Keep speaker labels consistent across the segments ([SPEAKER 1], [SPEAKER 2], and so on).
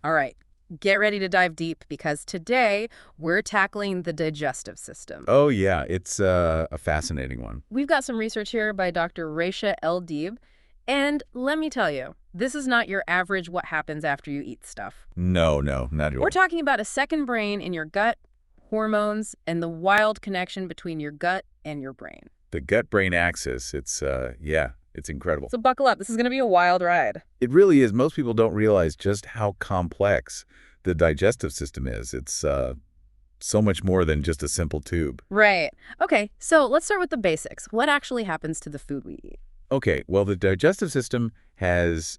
[SPEAKER 1] All right, get ready to dive deep because today we're tackling the digestive system.
[SPEAKER 2] Oh, yeah, it's a fascinating one.
[SPEAKER 1] We've got some research here by Dr. Rasha Eldeeb, and let me tell you, this is not your average what happens after you eat stuff.
[SPEAKER 2] No, no, not at
[SPEAKER 1] We're
[SPEAKER 2] all.
[SPEAKER 1] talking about a second brain in your gut, hormones, and the wild connection between your gut and your brain.
[SPEAKER 2] The gut-brain axis, yeah, it's incredible.
[SPEAKER 1] So buckle up, this is going to be a wild ride.
[SPEAKER 2] It really is. Most people don't realize just how complex the digestive system is. It's so much more than just a simple tube.
[SPEAKER 1] Right. Okay, so let's start with the basics. What actually happens to the food we eat?
[SPEAKER 2] Okay, well, the digestive system has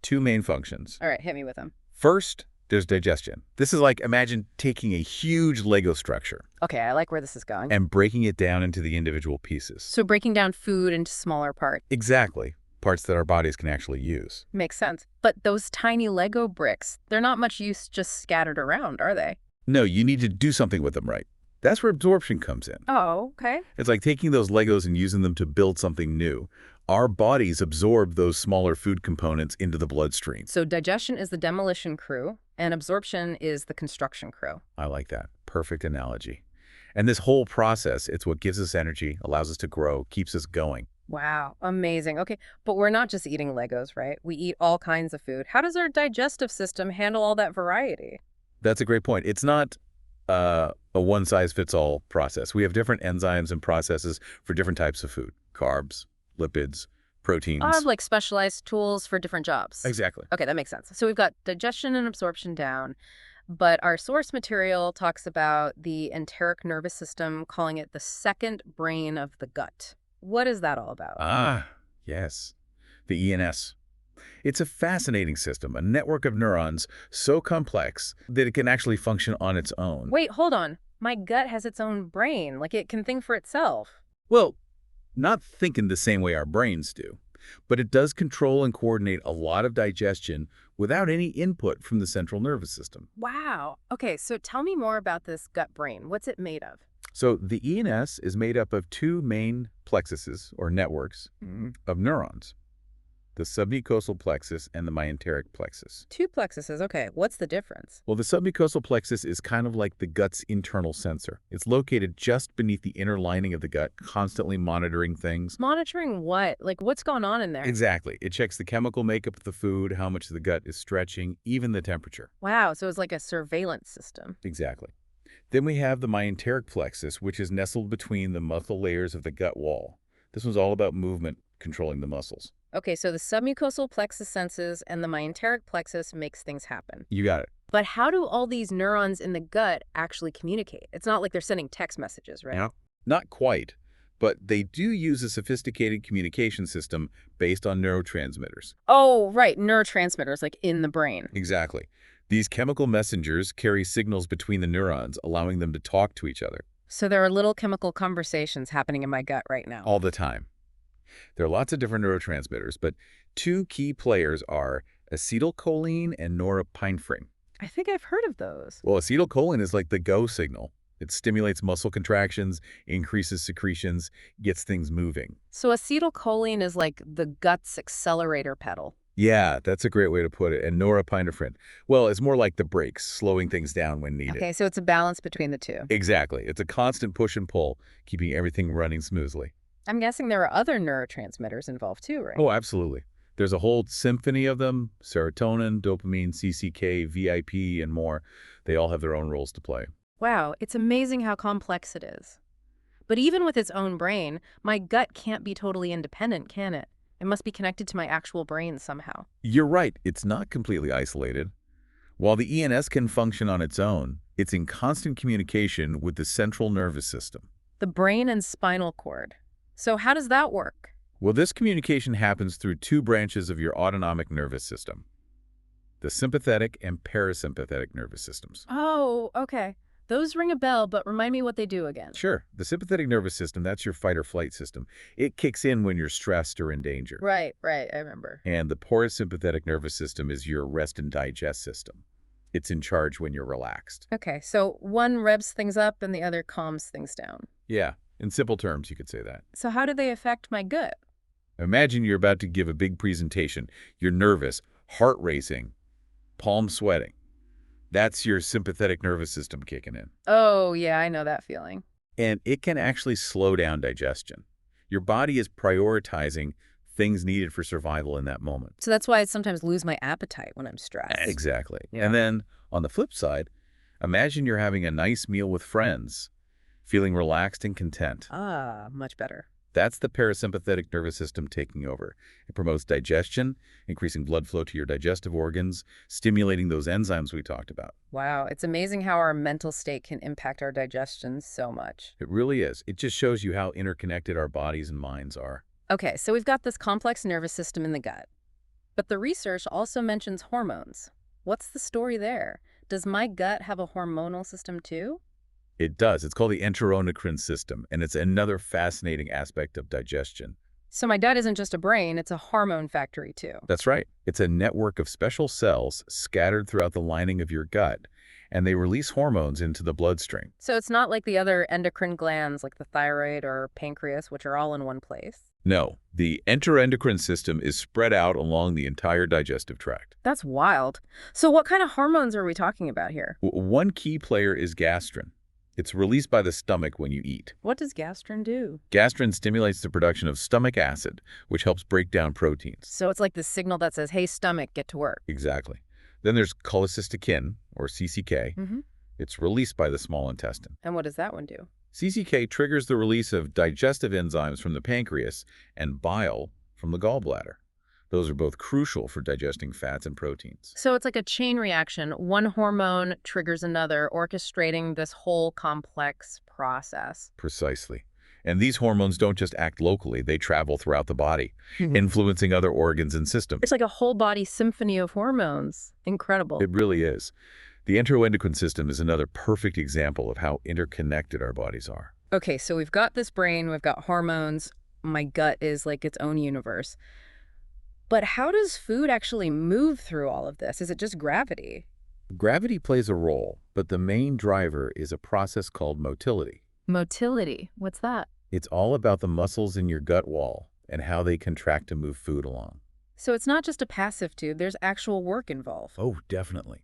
[SPEAKER 2] two main functions.
[SPEAKER 1] All right, hit me with them.
[SPEAKER 2] First, there's digestion. This is like, imagine taking a huge Lego structure
[SPEAKER 1] Okay, I like where this is going.
[SPEAKER 2] and breaking it down into the individual pieces.
[SPEAKER 1] So breaking down food into smaller parts
[SPEAKER 2] Exactly. Parts that our bodies can actually use.
[SPEAKER 1] makes sense. But those tiny Lego bricks, they're not much use just scattered around, are they?
[SPEAKER 2] No, you need to do something with them, right? That's where absorption comes in.
[SPEAKER 1] Oh, okay.
[SPEAKER 2] It's like taking those Legos and using them to build something new. Our bodies absorb those smaller food components into the bloodstream.
[SPEAKER 1] So digestion is the demolition crew, and absorption is the construction crew.
[SPEAKER 2] I like that. Perfect analogy. And this whole process, it's what gives us energy, allows us to grow, keeps us going.
[SPEAKER 1] Wow, amazing. Okay, but we're not just eating Legos, right? We eat all kinds of food. How does our digestive system handle all that variety?
[SPEAKER 2] That's a great point. It's not a one-size-fits-all process. We have different enzymes and processes for different types of food. Carbs, lipids, proteins.
[SPEAKER 1] Like specialized tools for different jobs.
[SPEAKER 2] Exactly.
[SPEAKER 1] Okay, that makes sense. So we've got digestion and absorption down, but our source material talks about the enteric nervous system, calling it the second brain of the gut. What is that all about?
[SPEAKER 2] Ah, yes. The ENS. It's a fascinating system, a network of neurons so complex that it can actually function on its own.
[SPEAKER 1] Wait, hold on. My gut has its own brain, like it can think for itself.
[SPEAKER 2] Well, not thinking the same way our brains do, but it does control and coordinate a lot of digestion without any input from the central nervous system.
[SPEAKER 1] Wow. Okay, so tell me more about this gut brain. What's it made of?
[SPEAKER 2] So the ENS is made up of two main plexuses, or networks, of neurons, the submucosal plexus and the myenteric plexus.
[SPEAKER 1] Two plexuses. Okay, what's the difference?
[SPEAKER 2] Well, the submucosal plexus is kind of like the gut's internal sensor. It's located just beneath the inner lining of the gut, constantly monitoring things.
[SPEAKER 1] Monitoring what? Like, what's going on in there?
[SPEAKER 2] Exactly. It checks the chemical makeup of the food, how much the gut is stretching, even the temperature.
[SPEAKER 1] Wow, so it's like a surveillance system.
[SPEAKER 2] Exactly. Then we have the myenteric plexus, which is nestled between the muscle layers of the gut wall. This one's all about movement, controlling the muscles.
[SPEAKER 1] Okay, so the submucosal plexus senses and the myenteric plexus makes things happen.
[SPEAKER 2] You got it.
[SPEAKER 1] But how do all these neurons in the gut actually communicate? It's not like they're sending text messages, right?
[SPEAKER 2] Yeah. Not quite, but they do use a sophisticated communication system based on neurotransmitters.
[SPEAKER 1] Oh, right, neurotransmitters, like in the brain.
[SPEAKER 2] Exactly. These chemical messengers carry signals between the neurons, allowing them to talk to each other
[SPEAKER 1] So there are little chemical conversations happening in my gut right now.
[SPEAKER 2] all the time. There are lots of different neurotransmitters, but two key players are acetylcholine and norepinephrine.
[SPEAKER 1] I think I've heard of those.
[SPEAKER 2] Well, acetylcholine is like the go signal. It stimulates muscle contractions, increases secretions, gets things moving.
[SPEAKER 1] So acetylcholine is like the gut's accelerator pedal.
[SPEAKER 2] Yeah, that's a great way to put it. And norepinephrine, well, it's more like the brakes, slowing things down when needed.
[SPEAKER 1] Okay, so it's a balance between the two.
[SPEAKER 2] Exactly. It's a constant push and pull, keeping everything running smoothly.
[SPEAKER 1] I'm guessing there are other neurotransmitters involved too, right?
[SPEAKER 2] Oh, absolutely. There's a whole symphony of them: serotonin, dopamine, CCK, VIP, and more. They all have their own roles to play.
[SPEAKER 1] Wow, it's amazing how complex it is. But even with its own brain, my gut can't be totally independent, can it? It must be connected to my actual brain somehow.
[SPEAKER 2] You're right. It's not completely isolated. While the ENS can function on its own, it's in constant communication with the central nervous system.
[SPEAKER 1] The brain and spinal cord. So how does that work?
[SPEAKER 2] Well, this communication happens through two branches of your autonomic nervous system: the sympathetic and parasympathetic nervous systems.
[SPEAKER 1] Oh, okay. Those ring a bell, but remind me what they do again.
[SPEAKER 2] Sure, the sympathetic nervous system, that's your fight or flight system. It kicks in when you're stressed or in danger.
[SPEAKER 1] Right, I remember.
[SPEAKER 2] And the parasympathetic nervous system is your rest and digest system. It's in charge when you're relaxed.
[SPEAKER 1] Okay, so one revs things up and the other calms things down.
[SPEAKER 2] Yeah, in simple terms, you could say that.
[SPEAKER 1] So how do they affect my gut?
[SPEAKER 2] Imagine you're about to give a big presentation. You're nervous, heart racing, palm sweating. That's your sympathetic nervous system kicking in.
[SPEAKER 1] Oh, yeah, I know that feeling.
[SPEAKER 2] And it can actually slow down digestion. Your body is prioritizing things needed for survival in that moment.
[SPEAKER 1] So that's why I sometimes lose my appetite when I'm stressed.
[SPEAKER 2] Exactly.
[SPEAKER 1] Yeah.
[SPEAKER 2] And then on the flip side, imagine you're having a nice meal with friends, feeling relaxed and content.
[SPEAKER 1] Ah, much better.
[SPEAKER 2] That's the parasympathetic nervous system taking over. It promotes digestion, increasing blood flow to your digestive organs, stimulating those enzymes we talked about.
[SPEAKER 1] Wow, it's amazing how our mental state can impact our digestion so much.
[SPEAKER 2] It really is. It just shows you how interconnected our bodies and minds are.
[SPEAKER 1] Okay, so we've got this complex nervous system in the gut. But the research also mentions hormones. What's the story there? Does my gut have a hormonal system too?
[SPEAKER 2] It does. It's called the enteroendocrine system, and it's another fascinating aspect of digestion.
[SPEAKER 1] So my gut isn't just a brain, it's a hormone factory too.
[SPEAKER 2] That's right. It's a network of special cells scattered throughout the lining of your gut, and they release hormones into the bloodstream.
[SPEAKER 1] So it's not like the other endocrine glands like the thyroid or pancreas, which are all in one place.
[SPEAKER 2] No, the enteroendocrine system is spread out along the entire digestive tract.
[SPEAKER 1] That's wild. So what kind of hormones are we talking about here?
[SPEAKER 2] One key player is gastrin. It's released by the stomach when you eat.
[SPEAKER 1] What does gastrin do?
[SPEAKER 2] Gastrin stimulates the production of stomach acid, which helps break down proteins.
[SPEAKER 1] So it's like the signal that says, hey, stomach, get to work.
[SPEAKER 2] Exactly. Then there's cholecystokin, or CCK.
[SPEAKER 1] Mm-hmm.
[SPEAKER 2] It's released by the small intestine.
[SPEAKER 1] And what does that one do?
[SPEAKER 2] CCK triggers the release of digestive enzymes from the pancreas and bile from the gallbladder. Those are both crucial for digesting fats and proteins.
[SPEAKER 1] So it's like a chain reaction. One hormone triggers another, orchestrating this whole complex process.
[SPEAKER 2] Precisely. And these hormones don't just act locally, they travel throughout the body, influencing other organs and systems.
[SPEAKER 1] It's like a whole body symphony of hormones. Incredible.
[SPEAKER 2] It really is. The enteroendocrine system is another perfect example of how interconnected our bodies are.
[SPEAKER 1] Okay, so we've got this brain, we've got hormones. My gut is like its own universe. But how does food actually move through all of this? Is it just gravity?
[SPEAKER 2] Gravity plays a role, but the main driver is a process called motility.
[SPEAKER 1] Motility, what's that?
[SPEAKER 2] It's all about the muscles in your gut wall and how they contract to move food along.
[SPEAKER 1] So it's not just a passive tube, there's actual work involved.
[SPEAKER 2] Oh, definitely.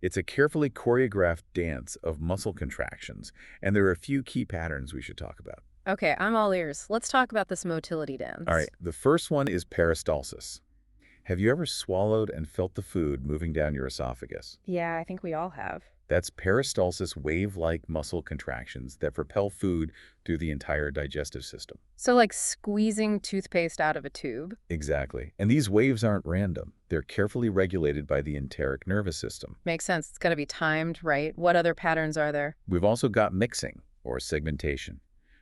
[SPEAKER 2] It's a carefully choreographed dance of muscle contractions, and there are a few key patterns we should talk about.
[SPEAKER 1] Okay, I'm all ears. Let's talk about this motility dance.
[SPEAKER 2] All right, the first one is peristalsis. Have you ever swallowed and felt the food moving down your esophagus?
[SPEAKER 1] Yeah, I think we all have.
[SPEAKER 2] That's peristalsis wave-like muscle contractions that propel food through the entire digestive system.
[SPEAKER 1] So like squeezing toothpaste out of a tube?
[SPEAKER 2] Exactly. And these waves aren't random. They're carefully regulated by the enteric nervous system.
[SPEAKER 1] Makes sense. It's got to be timed, right? What other patterns are there?
[SPEAKER 2] We've also got mixing, or segmentation.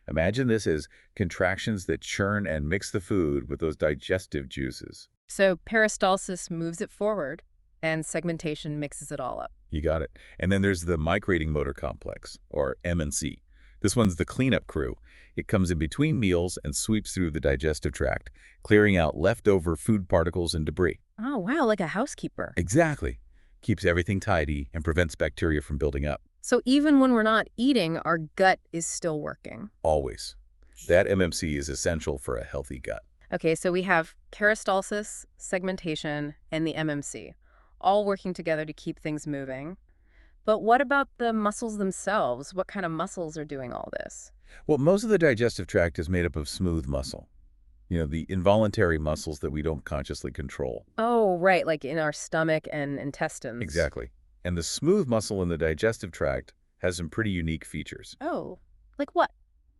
[SPEAKER 2] Imagine this as contractions that churn and mix the food with those digestive juices.
[SPEAKER 1] So peristalsis moves it forward, and segmentation mixes it all up.
[SPEAKER 2] You got it. And then there's the migrating motor complex, or M&C. This one's the cleanup crew. It comes in between meals and sweeps through the digestive tract, clearing out leftover food particles and debris.
[SPEAKER 1] Oh, wow, like a housekeeper.
[SPEAKER 2] Exactly. Keeps everything tidy and prevents bacteria from building up.
[SPEAKER 1] So even when we're not eating, our gut is still working.
[SPEAKER 2] Always. That MMC is essential for a healthy gut.
[SPEAKER 1] Okay, so we have peristalsis, segmentation, and the MMC, all working together to keep things moving. But what about the muscles themselves? What kind of muscles are doing all this?
[SPEAKER 2] Well, most of the digestive tract is made up of smooth muscle. You know, the involuntary muscles that we don't consciously control.
[SPEAKER 1] Oh, right, like in our stomach and intestines.
[SPEAKER 2] Exactly. And the smooth muscle in the digestive tract has some pretty unique features.
[SPEAKER 1] Oh, like what?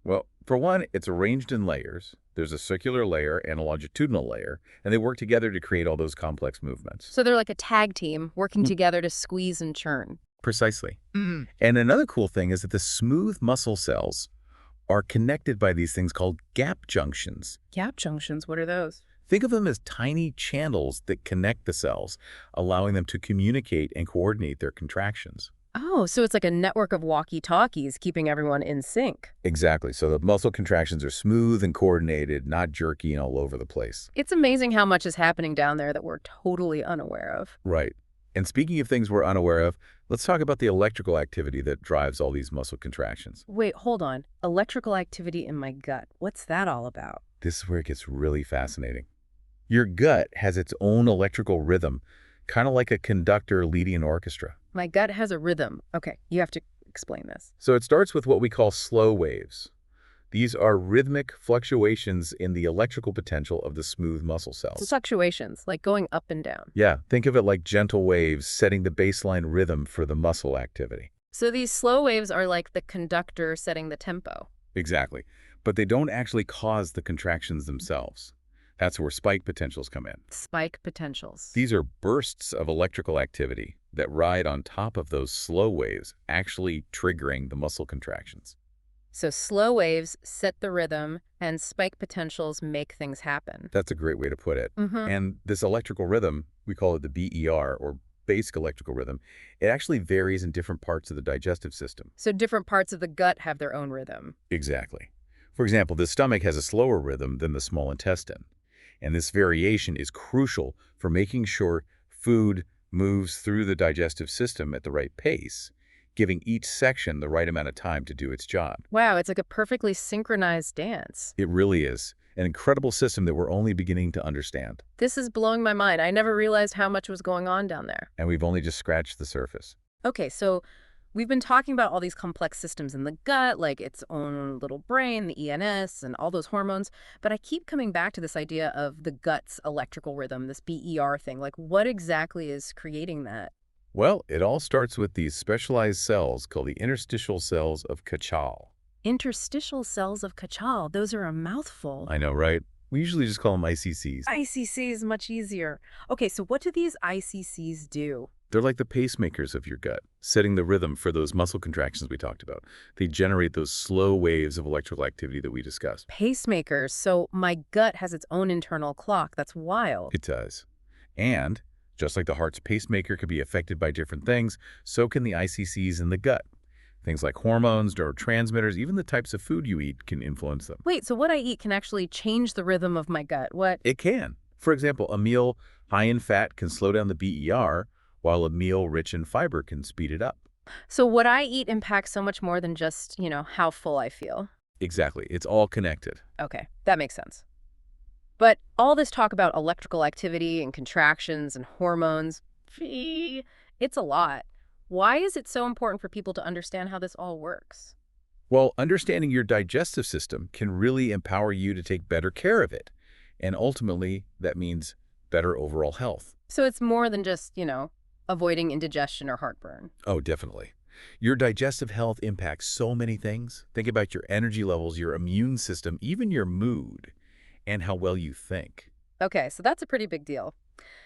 [SPEAKER 2] Well, for one, it's arranged in layers. There's a circular layer and a longitudinal layer, and they work together to create all those complex movements.
[SPEAKER 1] So they're like a tag team working together to squeeze and churn.
[SPEAKER 2] Precisely. And another cool thing is that the smooth muscle cells are connected by these things called gap junctions.
[SPEAKER 1] Gap junctions, what are those?
[SPEAKER 2] Think of them as tiny channels that connect the cells, allowing them to communicate and coordinate their contractions.
[SPEAKER 1] Oh, so it's like a network of walkie-talkies keeping everyone in sync.
[SPEAKER 2] Exactly. So the muscle contractions are smooth and coordinated, not jerky and all over the place.
[SPEAKER 1] It's amazing how much is happening down there that we're totally unaware of.
[SPEAKER 2] Right. And speaking of things we're unaware of, let's talk about the electrical activity that drives all these muscle contractions.
[SPEAKER 1] Wait, hold on. Electrical activity in my gut. What's that all about?
[SPEAKER 2] This is where it gets really fascinating. Your gut has its own electrical rhythm, kind of like a conductor leading an orchestra.
[SPEAKER 1] My gut has a rhythm. Okay, you have to explain this.
[SPEAKER 2] So it starts with what we call slow waves. These are rhythmic fluctuations in the electrical potential of the smooth muscle cells.
[SPEAKER 1] Fluctuations, like going up and down.
[SPEAKER 2] Yeah, think of it like gentle waves setting the baseline rhythm for the muscle activity.
[SPEAKER 1] So these slow waves are like the conductor setting the tempo.
[SPEAKER 2] Exactly. But they don't actually cause the contractions themselves. That's where spike potentials come in.
[SPEAKER 1] Spike potentials.
[SPEAKER 2] These are bursts of electrical activity that ride on top of those slow waves, actually triggering the muscle contractions.
[SPEAKER 1] So slow waves set the rhythm, and spike potentials make things happen.
[SPEAKER 2] That's a great way to put it.
[SPEAKER 1] Mm-hmm.
[SPEAKER 2] And this electrical rhythm, we call it the BER, or basic electrical rhythm, it actually varies in different parts of the digestive system.
[SPEAKER 1] So different parts of the gut have their own rhythm.
[SPEAKER 2] Exactly. For example, the stomach has a slower rhythm than the small intestine. And this variation is crucial for making sure food moves through the digestive system at the right pace, giving each section the right amount of time to do its job.
[SPEAKER 1] Wow, it's like a perfectly synchronized dance.
[SPEAKER 2] It really is an incredible system that we're only beginning to understand.
[SPEAKER 1] This is blowing my mind. I never realized how much was going on down there.
[SPEAKER 2] And we've only just scratched the surface.
[SPEAKER 1] Okay, so we've been talking about all these complex systems in the gut, like its own little brain, the ENS, and all those hormones. But I keep coming back to this idea of the gut's electrical rhythm, this BER thing. Like, what exactly is creating that?
[SPEAKER 2] Well, it all starts with these specialized cells called the interstitial cells of Cachal.
[SPEAKER 1] Interstitial cells of Cachal. Those are a mouthful.
[SPEAKER 2] I know, right? We usually just call them ICCs.
[SPEAKER 1] ICC is much easier. Okay, so what do these ICCs do?
[SPEAKER 2] They're like the pacemakers of your gut, setting the rhythm for those muscle contractions we talked about. They generate those slow waves of electrical activity that we discussed.
[SPEAKER 1] Pacemakers. So my gut has its own internal clock. That's wild.
[SPEAKER 2] It does. And just like the heart's pacemaker could be affected by different things, so can the ICCs in the gut. Things like hormones, neurotransmitters, even the types of food you eat can influence them.
[SPEAKER 1] Wait, so what I eat can actually change the rhythm of my gut. What?
[SPEAKER 2] It can. For example, a meal high in fat can slow down the BER, while a meal rich in fiber can speed it up.
[SPEAKER 1] So what I eat impacts so much more than just, how full I feel.
[SPEAKER 2] Exactly. It's all connected.
[SPEAKER 1] Okay, that makes sense. But all this talk about electrical activity and contractions and hormones, gee, it's a lot. Why is it so important for people to understand how this all works?
[SPEAKER 2] Well, understanding your digestive system can really empower you to take better care of it. And ultimately, that means better overall health.
[SPEAKER 1] So it's more than just, avoiding indigestion or heartburn.
[SPEAKER 2] Oh, definitely. Your digestive health impacts so many things. Think about your energy levels, your immune system, even your mood, and how well you think.
[SPEAKER 1] Okay, so that's a pretty big deal.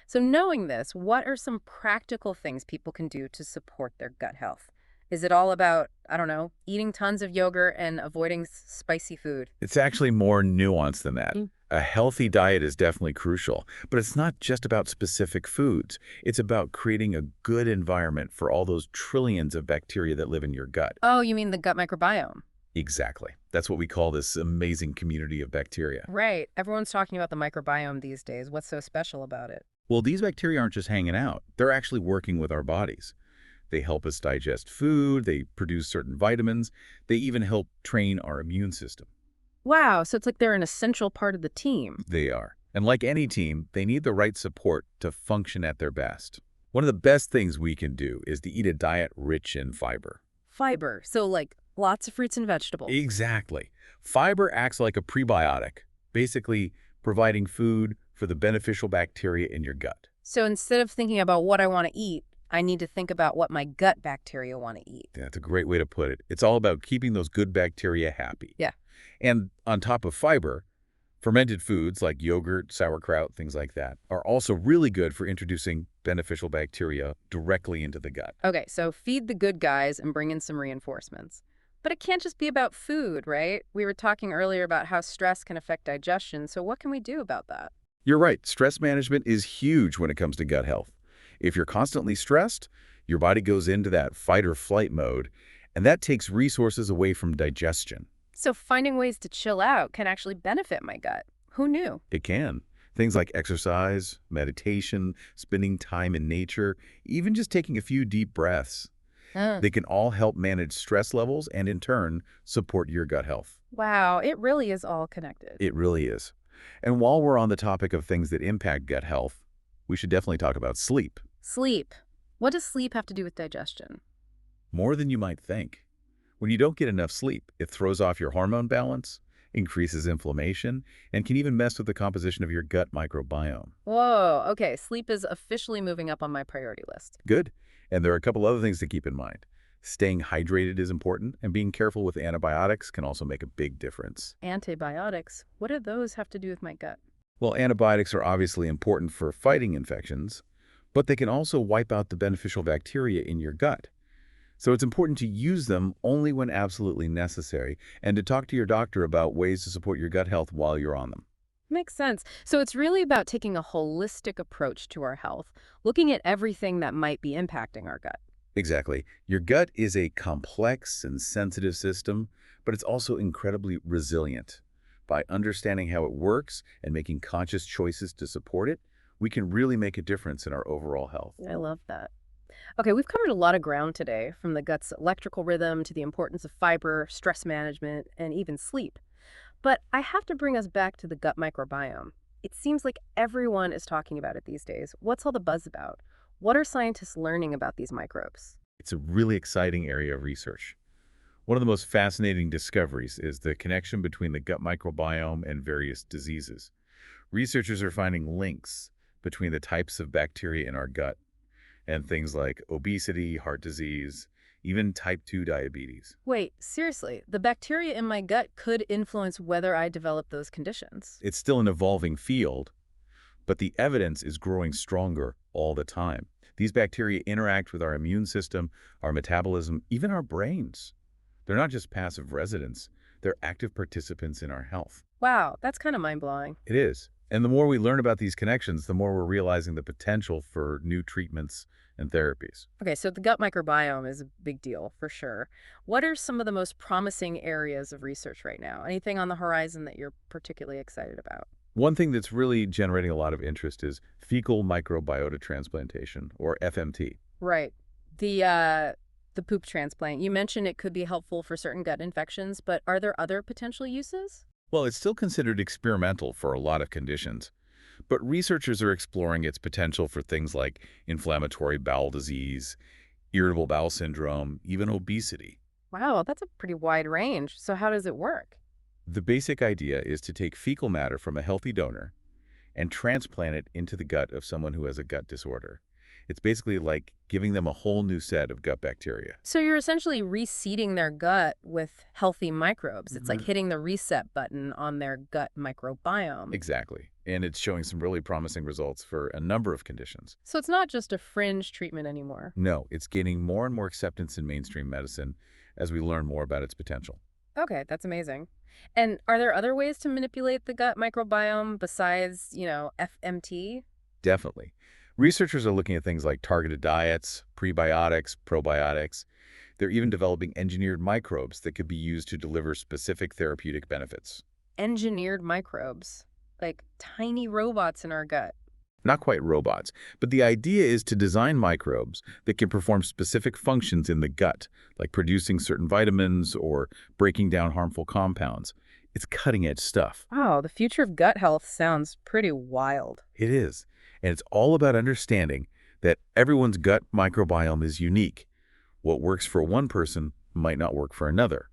[SPEAKER 1] So knowing this, what are some practical things people can do to support their gut health? Is it all about, I don't know, eating tons of yogurt and avoiding spicy food?
[SPEAKER 2] It's actually more nuanced than that.
[SPEAKER 1] Mm.
[SPEAKER 2] A healthy diet is definitely crucial, but it's not just about specific foods. It's about creating a good environment for all those trillions of bacteria that live in your gut.
[SPEAKER 1] Oh, you mean the gut microbiome?
[SPEAKER 2] Exactly. That's what we call this amazing community of bacteria.
[SPEAKER 1] Right. Everyone's talking about the microbiome these days. What's so special about it?
[SPEAKER 2] Well, these bacteria aren't just hanging out. They're actually working with our bodies. They help us digest food, they produce certain vitamins, they even help train our immune system.
[SPEAKER 1] Wow, so it's like they're an essential part of the team.
[SPEAKER 2] They are. And like any team, they need the right support to function at their best. One of the best things we can do is to eat a diet rich in fiber.
[SPEAKER 1] Fiber, so like lots of fruits and vegetables.
[SPEAKER 2] Exactly. Fiber acts like a prebiotic, basically providing food for the beneficial bacteria in your gut.
[SPEAKER 1] So instead of thinking about what I want to eat, I need to think about what my gut bacteria want to eat.
[SPEAKER 2] That's a great way to put it. It's all about keeping those good bacteria happy.
[SPEAKER 1] Yeah.
[SPEAKER 2] And on top of fiber, fermented foods like yogurt, sauerkraut, things like that, are also really good for introducing beneficial bacteria directly into the gut.
[SPEAKER 1] Okay, so feed the good guys and bring in some reinforcements. But it can't just be about food, right? We were talking earlier about how stress can affect digestion, so what can we do about that?
[SPEAKER 2] You're right. Stress management is huge when it comes to gut health. If you're constantly stressed, your body goes into that fight or flight mode, and that takes resources away from digestion.
[SPEAKER 1] So finding ways to chill out can actually benefit my gut. Who knew?
[SPEAKER 2] It can. Things like exercise, meditation, spending time in nature, even just taking a few deep breaths. They can all help manage stress levels and, in turn, support your gut health.
[SPEAKER 1] Wow, it really is all connected.
[SPEAKER 2] It really is. And while we're on the topic of things that impact gut health, we should definitely talk about sleep.
[SPEAKER 1] Sleep. What does sleep have to do with digestion?
[SPEAKER 2] More than you might think. When you don't get enough sleep, it throws off your hormone balance, increases inflammation, and can even mess with the composition of your gut microbiome.
[SPEAKER 1] Whoa, okay, sleep is officially moving up on my priority list.
[SPEAKER 2] Good. And there are a couple other things to keep in mind. Staying hydrated is important, and being careful with antibiotics can also make a big difference.
[SPEAKER 1] Antibiotics, what do those have to do with my gut?
[SPEAKER 2] Well, antibiotics are obviously important for fighting infections, but they can also wipe out the beneficial bacteria in your gut. So it's important to use them only when absolutely necessary, and to talk to your doctor about ways to support your gut health while you're on them.
[SPEAKER 1] Makes sense. So it's really about taking a holistic approach to our health, looking at everything that might be impacting our gut.
[SPEAKER 2] Exactly. Your gut is a complex and sensitive system, but it's also incredibly resilient. By understanding how it works and making conscious choices to support it, we can really make a difference in our overall health.
[SPEAKER 1] I love that. Okay, we've covered a lot of ground today, from the gut's electrical rhythm to the importance of fiber, stress management, and even sleep. But I have to bring us back to the gut microbiome. It seems like everyone is talking about it these days. What's all the buzz about? What are scientists learning about these microbes?
[SPEAKER 2] It's a really exciting area of research. One of the most fascinating discoveries is the connection between the gut microbiome and various diseases. Researchers are finding links between the types of bacteria in our gut and things like obesity, heart disease, even type 2 diabetes.
[SPEAKER 1] Wait, seriously, the bacteria in my gut could influence whether I develop those conditions.
[SPEAKER 2] It's still an evolving field, but the evidence is growing stronger all the time. These bacteria interact with our immune system, our metabolism, even our brains. They're not just passive residents, they're active participants in our health.
[SPEAKER 1] Wow, that's kind of mind-blowing.
[SPEAKER 2] It is. And the more we learn about these connections, the more we're realizing the potential for new treatments and therapies.
[SPEAKER 1] Okay, so the gut microbiome is a big deal for sure. What are some of the most promising areas of research right now? Anything on the horizon that you're particularly excited about?
[SPEAKER 2] One thing that's really generating a lot of interest is fecal microbiota transplantation, or FMT.
[SPEAKER 1] Right. The poop transplant. You mentioned it could be helpful for certain gut infections, but are there other potential uses?
[SPEAKER 2] Well, it's still considered experimental for a lot of conditions, but researchers are exploring its potential for things like inflammatory bowel disease, irritable bowel syndrome, even obesity.
[SPEAKER 1] Wow, that's a pretty wide range. So how does it work?
[SPEAKER 2] The basic idea is to take fecal matter from a healthy donor and transplant it into the gut of someone who has a gut disorder. It's basically like giving them a whole new set of gut bacteria.
[SPEAKER 1] So you're essentially reseeding their gut with healthy microbes. It's like
[SPEAKER 2] Mhm.
[SPEAKER 1] hitting the reset button on their gut microbiome.
[SPEAKER 2] Exactly. And it's showing some really promising results for a number of conditions.
[SPEAKER 1] So it's not just a fringe treatment anymore.
[SPEAKER 2] No, it's gaining more and more acceptance in mainstream medicine as we learn more about its potential.
[SPEAKER 1] Okay, that's amazing. And are there other ways to manipulate the gut microbiome besides, FMT?
[SPEAKER 2] Definitely. Researchers are looking at things like targeted diets, prebiotics, probiotics. They're even developing engineered microbes that could be used to deliver specific therapeutic benefits.
[SPEAKER 1] Engineered microbes, like tiny robots in our gut.
[SPEAKER 2] Not quite robots, but the idea is to design microbes that can perform specific functions in the gut, like producing certain vitamins or breaking down harmful compounds. It's cutting-edge stuff.
[SPEAKER 1] Wow, the future of gut health sounds pretty wild.
[SPEAKER 2] It is. And it's all about understanding that everyone's gut microbiome is unique. What works for one person might not work for another.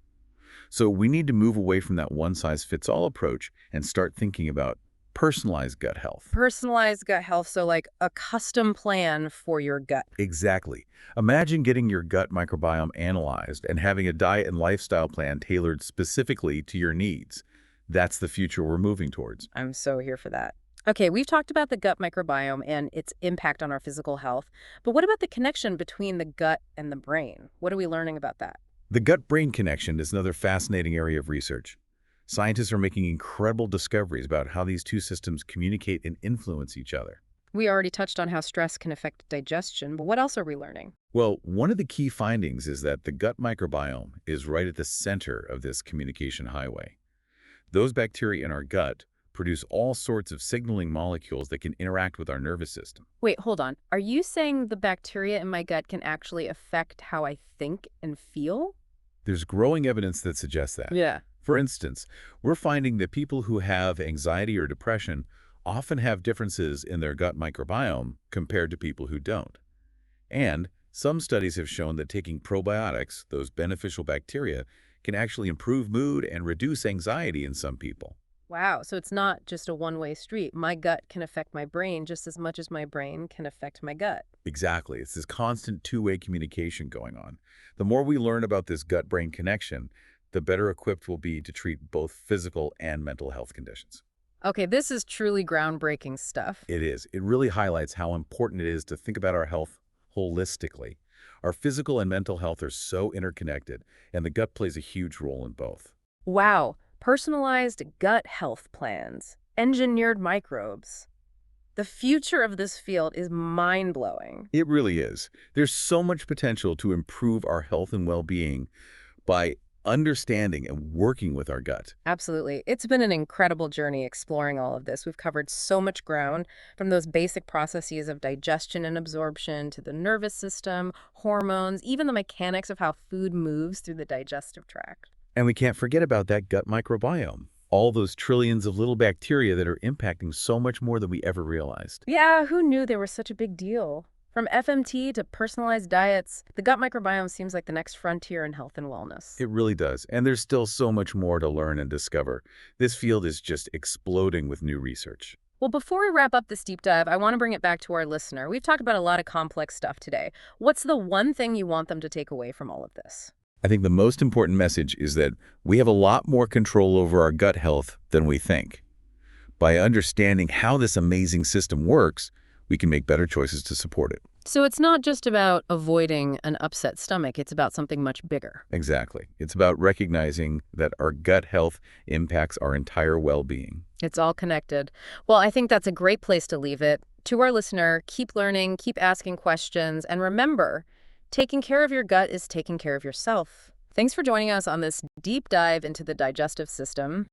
[SPEAKER 2] So we need to move away from that one-size-fits-all approach and start thinking about personalized gut health.
[SPEAKER 1] Personalized gut health, so like a custom plan for your gut.
[SPEAKER 2] Exactly. Imagine getting your gut microbiome analyzed and having a diet and lifestyle plan tailored specifically to your needs. That's the future we're moving towards.
[SPEAKER 1] I'm so here for that. Okay, we've talked about the gut microbiome and its impact on our physical health, but what about the connection between the gut and the brain? What are we learning about that?
[SPEAKER 2] The gut-brain connection is another fascinating area of research. Scientists are making incredible discoveries about how these two systems communicate and influence each other.
[SPEAKER 1] We already touched on how stress can affect digestion, but what else are we learning?
[SPEAKER 2] Well, one of the key findings is that the gut microbiome is right at the center of this communication highway. Those bacteria in our gut produce all sorts of signaling molecules that can interact with our nervous system.
[SPEAKER 1] Wait, hold on. Are you saying the bacteria in my gut can actually affect how I think and feel?
[SPEAKER 2] There's growing evidence that suggests that.
[SPEAKER 1] Yeah.
[SPEAKER 2] For instance, we're finding that people who have anxiety or depression often have differences in their gut microbiome compared to people who don't. And some studies have shown that taking probiotics, those beneficial bacteria, can actually improve mood and reduce anxiety in some people.
[SPEAKER 1] Wow, so it's not just a one-way street. My gut can affect my brain just as much as my brain can affect my gut.
[SPEAKER 2] Exactly. It's this constant two-way communication going on. The more we learn about this gut-brain connection, the better equipped we'll be to treat both physical and mental health conditions.
[SPEAKER 1] Okay, this is truly groundbreaking stuff.
[SPEAKER 2] It is. It really highlights how important it is to think about our health holistically. Our physical and mental health are so interconnected, and the gut plays a huge role in both.
[SPEAKER 1] Wow, personalized gut health plans, engineered microbes. The future of this field is mind-blowing.
[SPEAKER 2] It really is. There's so much potential to improve our health and well-being by understanding and working with our gut.
[SPEAKER 1] Absolutely. It's been an incredible journey exploring all of this. We've covered so much ground, from those basic processes of digestion and absorption to the nervous system, hormones, even the mechanics of how food moves through the digestive tract.
[SPEAKER 2] And we can't forget about that gut microbiome. All those trillions of little bacteria that are impacting so much more than we ever realized.
[SPEAKER 1] Yeah, who knew they were such a big deal? From FMT to personalized diets, the gut microbiome seems like the next frontier in health and wellness.
[SPEAKER 2] It really does. And there's still so much more to learn and discover. This field is just exploding with new research.
[SPEAKER 1] Well, before we wrap up this deep dive, I want to bring it back to our listener. We've talked about a lot of complex stuff today. What's the one thing you want them to take away from all of this?
[SPEAKER 2] I think the most important message is that we have a lot more control over our gut health than we think. By understanding how this amazing system works, we can make better choices to support it.
[SPEAKER 1] So it's not just about avoiding an upset stomach, it's about something much bigger.
[SPEAKER 2] Exactly. It's about recognizing that our gut health impacts our entire well-being.
[SPEAKER 1] It's all connected. Well, I think that's a great place to leave it. To our listener, keep learning, keep asking questions, and remember, taking care of your gut is taking care of yourself. Thanks for joining us on this deep dive into the digestive system.